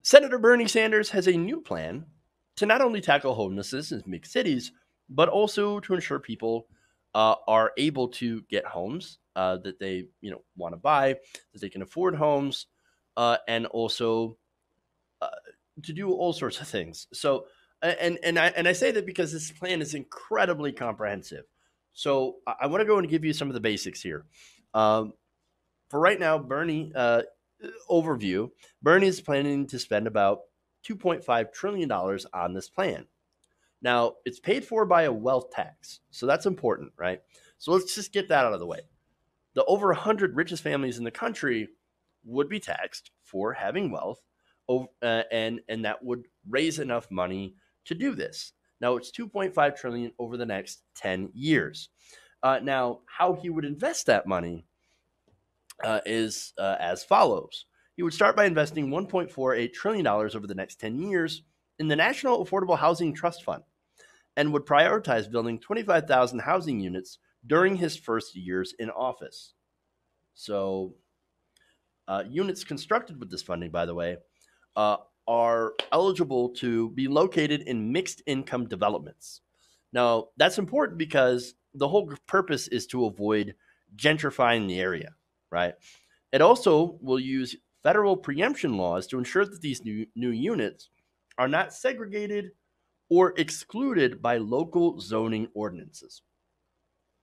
Senator Bernie Sanders has a new plan to not only tackle homelessness in big cities, but also to ensure people are able to get homes that they want to buy, that they can afford homes, and also uh, to do all sorts of things. So, and I say that because this plan is incredibly comprehensive. So I want to go and give you some of the basics here. Um, for right now, overview, Bernie is planning to spend about $2.5 trillion on this plan. Now, it's paid for by a wealth tax. So that's important, right? So let's just get that out of the way. The over 100 richest families in the country would be taxed for having wealth, and that would raise enough money to do this. Now, it's 2.5 trillion over the next 10 years. Now, how he would invest that money is as follows. He would start by investing $1.48 trillion over the next 10 years in the National Affordable Housing Trust Fund and would prioritize building 25,000 housing units during his first years in office. So, units constructed with this funding, by the way, uh, are eligible to be located in mixed income developments. Now, that's important because the whole purpose is to avoid gentrifying the area, right? It also will use federal preemption laws to ensure that these new units are not segregated or excluded by local zoning ordinances.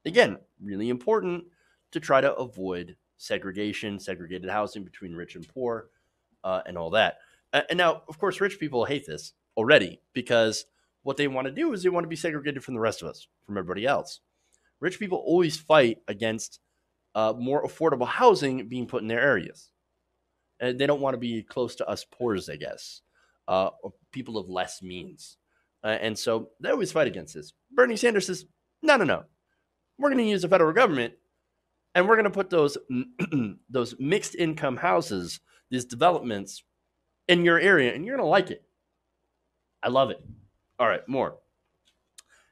Again, really important to try to avoid segregation, segregated housing between rich and poor, and all that. And now, of course, rich people hate this already because what they want to do is they want to be segregated from the rest of us, from everybody else. Rich people always fight against more affordable housing being put in their areas. And they don't want to be close to us poors, I guess, or people of less means. And so they always fight against this. Bernie Sanders says, no, no, no. We're going to use the federal government and we're going to put those those mixed income houses, these developments in your area, and you're going to like it. I love it. All right, more.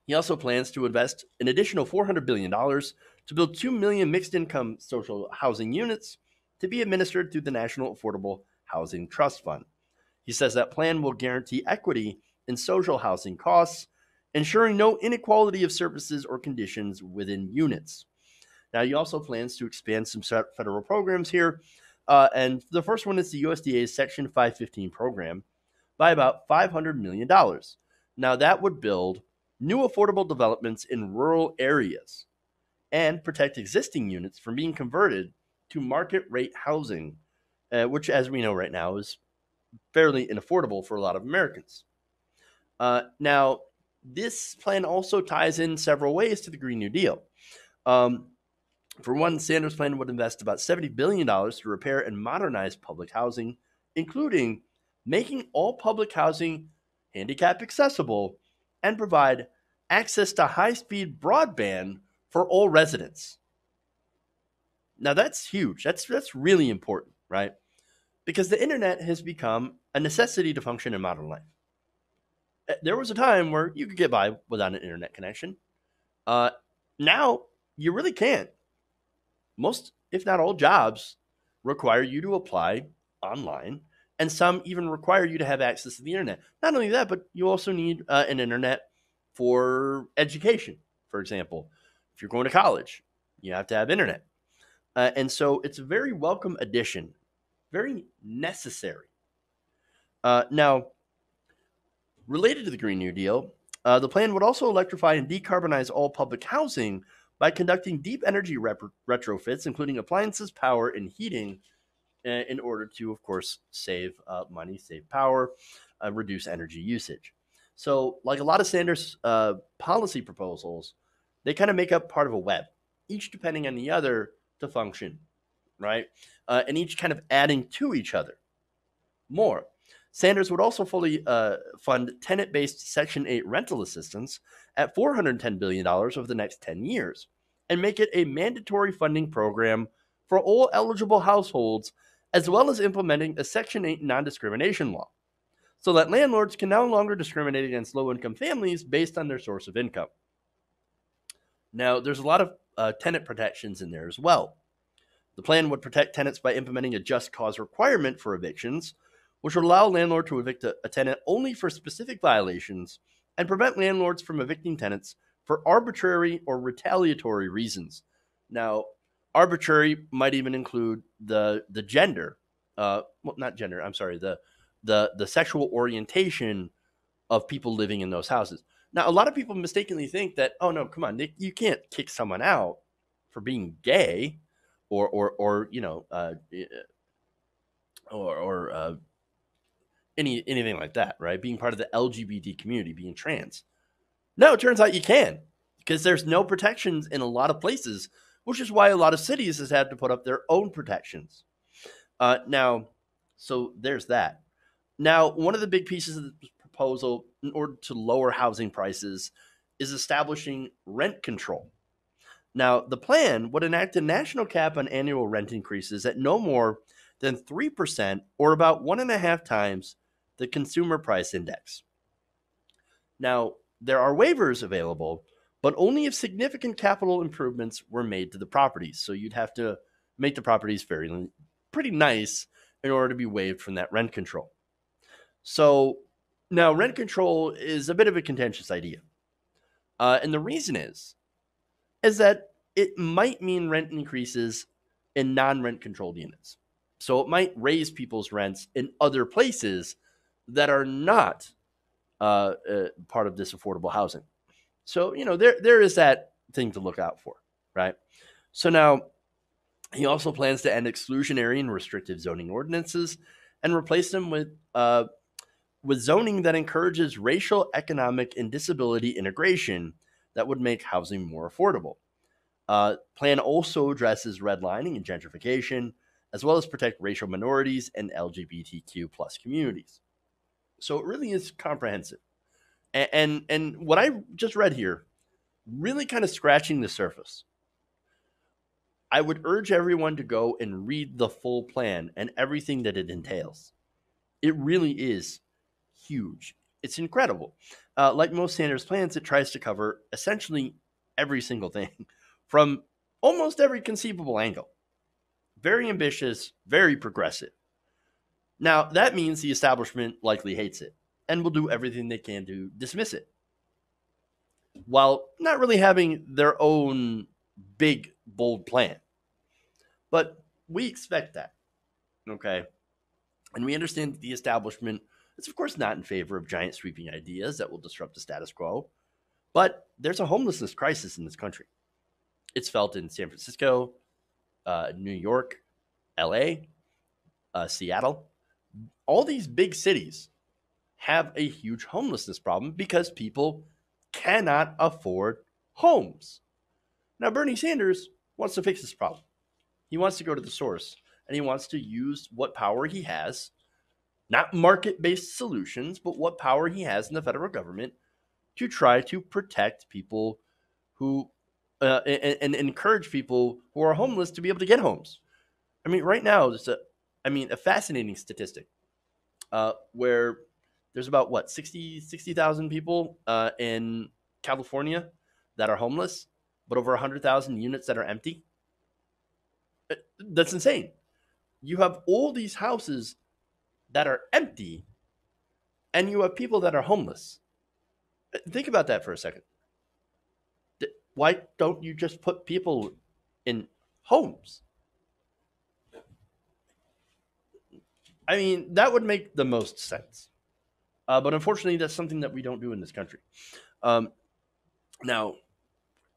He also plans to invest an additional $400 billion to build 2 million mixed income social housing units to be administered through the National Affordable Housing Trust Fund. He says that plan will guarantee equity in social housing costs, ensuring no inequality of services or conditions within units. Now, he also plans to expand some federal programs here. And the first one is the USDA's Section 515 program by about $500 million. Now, that would build new affordable developments in rural areas and protect existing units from being converted to market rate housing, which, as we know right now, is fairly unaffordable for a lot of Americans. Now, this plan also ties in several ways to the Green New Deal. For one, Sanders' plan would invest about $70 billion to repair and modernize public housing, including making all public housing handicap accessible and provide access to high-speed broadband for all residents. Now, that's huge. That's really important, right? Because the internet has become a necessity to function in modern life. There was a time where you could get by without an internet connection. Now, you really can't. Most, if not all, jobs require you to apply online, and some even require you to have access to the internet. Not only that, but you also need an internet for education, for example. If you're going to college, you have to have internet. And so it's a very welcome addition, very necessary. Now, related to the Green New Deal, the plan would also electrify and decarbonize all public housing by conducting deep energy retrofits, including appliances, power, and heating, in order to, of course, save money, save power, reduce energy usage. So, like a lot of Sanders' policy proposals, they kind of make up part of a web, each depending on the other to function, right? And each kind of adding to each other. More. Sanders would also fully fund tenant-based Section 8 rental assistance at $410 billion over the next 10 years and make it a mandatory funding program for all eligible households, as well as implementing a Section 8 non-discrimination law so that landlords can no longer discriminate against low-income families based on their source of income. Now, there's a lot of tenant protections in there as well. The plan would protect tenants by implementing a just cause requirement for evictions, which would allow a landlord to evict a tenant only for specific violations and prevent landlords from evicting tenants for arbitrary or retaliatory reasons. Now, arbitrary might even include the gender, well, not gender. I'm sorry, the sexual orientation of people living in those houses. Now, a lot of people mistakenly think that, oh no, come on, you can't kick someone out for being gay, or anything like that, right? Being part of the LGBT community, being trans. No, it turns out you can, because there's no protections in a lot of places, which is why a lot of cities has had to put up their own protections. Now, so there's that. Now, one of the big pieces of the proposal in order to lower housing prices is establishing rent control. Now, the plan would enact a national cap on annual rent increases at no more than 3%, or about 1.5 times the consumer price index. Now, there are waivers available, but only if significant capital improvements were made to the properties. So you'd have to make the properties pretty nice in order to be waived from that rent control. So now rent control is a bit of a contentious idea. And the reason is that it might mean rent increases in non-rent controlled units. So it might raise people's rents in other places that are not part of this affordable housing. So, there is that thing to look out for, right? So now he also plans to end exclusionary and restrictive zoning ordinances and replace them with zoning that encourages racial, economic, and disability integration that would make housing more affordable. Plan also addresses redlining and gentrification, as well as protect racial minorities and LGBTQ plus communities. So it really is comprehensive. And what I just read here, really kind of scratching the surface. I would urge everyone to go and read the full plan and everything that it entails. It really is huge. It's incredible. Like most Sanders plans, it tries to cover essentially every single thing from almost every conceivable angle. Very ambitious, very progressive. Now, that means the establishment likely hates it and will do everything they can to dismiss it, while not really having their own big, bold plan. But we expect that, okay? And we understand that the establishment is, of course, not in favor of giant sweeping ideas that will disrupt the status quo. But there's a homelessness crisis in this country. It's felt in San Francisco, New York, LA, Seattle. All these big cities have a huge homelessness problem because people cannot afford homes. Now, Bernie Sanders wants to fix this problem. He wants to go to the source, and he wants to use what power he has, not market-based solutions, but what power he has in the federal government to try to protect people who and encourage people who are homeless to be able to get homes. I mean, right now, there's a fascinating statistic where there's about 60,000 people in California that are homeless, but over 100,000 units that are empty. That's insane. You have all these houses that are empty, and you have people that are homeless. Think about that for a second. Why don't you just put people in homes? I mean, that would make the most sense. But unfortunately, that's something that we don't do in this country. Now,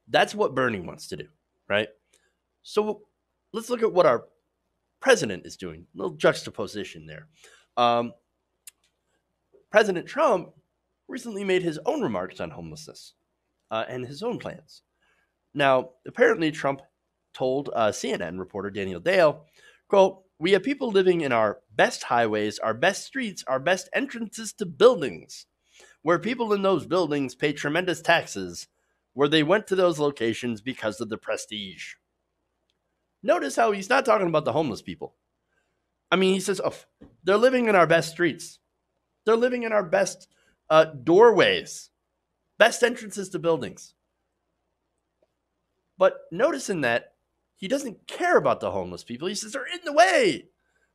that's what Bernie wants to do, right? So let's look at what our president is doing. A little juxtaposition there. President Trump recently made his own remarks on homelessness and his own plans. Now, apparently Trump told CNN reporter Daniel Dale, quote, "We have people living in our best highways, our best streets, our best entrances to buildings, where people in those buildings pay tremendous taxes, where they went to those locations because of the prestige." Notice how he's not talking about the homeless people. I mean, he says, oh, they're living in our best streets. They're living in our best doorways, best entrances to buildings. But notice in that, he doesn't care about the homeless people. He says, they're in the way.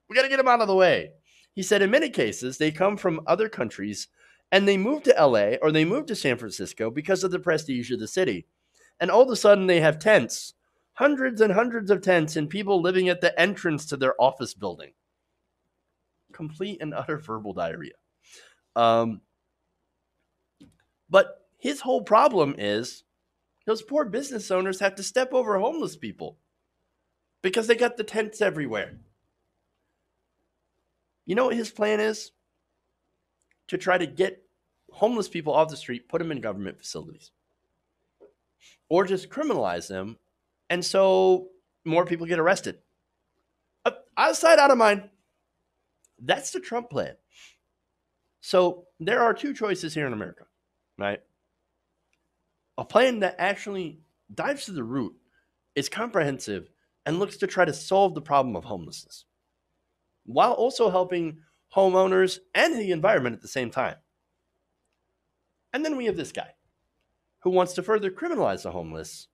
We got to get them out of the way. He said in many cases, they come from other countries and they move to LA or they move to San Francisco because of the prestige of the city. And all of a sudden they have tents, hundreds and hundreds of tents, and people living at the entrance to their office building. Complete and utter verbal diarrhea. But his whole problem is those poor business owners have to step over homeless people because they got the tents everywhere. You know what his plan is? To try to get homeless people off the street, put them in government facilities. Or just criminalize them, and so more people get arrested. Out of sight, out of mind. That's the Trump plan. So there are two choices here in America, right? A plan that actually dives to the root, is comprehensive, and looks to try to solve the problem of homelessness, while also helping homeowners and the environment at the same time. And then we have this guy who wants to further criminalize the homeless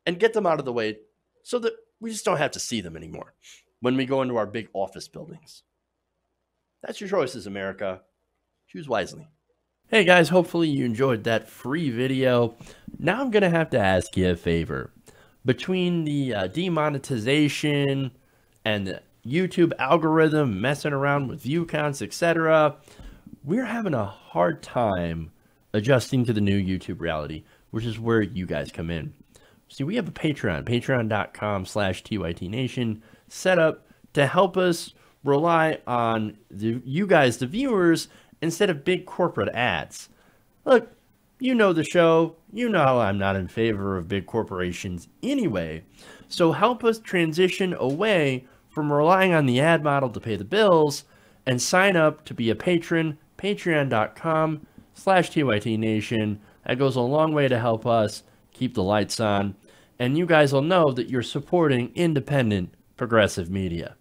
and get them out of the way so that we just don't have to see them anymore when we go into our big office buildings. That's your choices, America. Choose wisely. Hey guys, hopefully you enjoyed that free video. Now I'm going to have to ask you a favor. Between the demonetization and the YouTube algorithm messing around with view counts, etc., we're having a hard time adjusting to the new YouTube reality, which is where you guys come in. See, we have a Patreon, patreon.com/TYTNation, set up to help us rely on you guys, the viewers, instead of big corporate ads. Look, you know the show. You know I'm not in favor of big corporations anyway. So help us transition away from relying on the ad model to pay the bills and sign up to be a patron, patreon.com/TYTNation. That goes a long way to help us keep the lights on. And you guys will know that you're supporting independent, progressive media.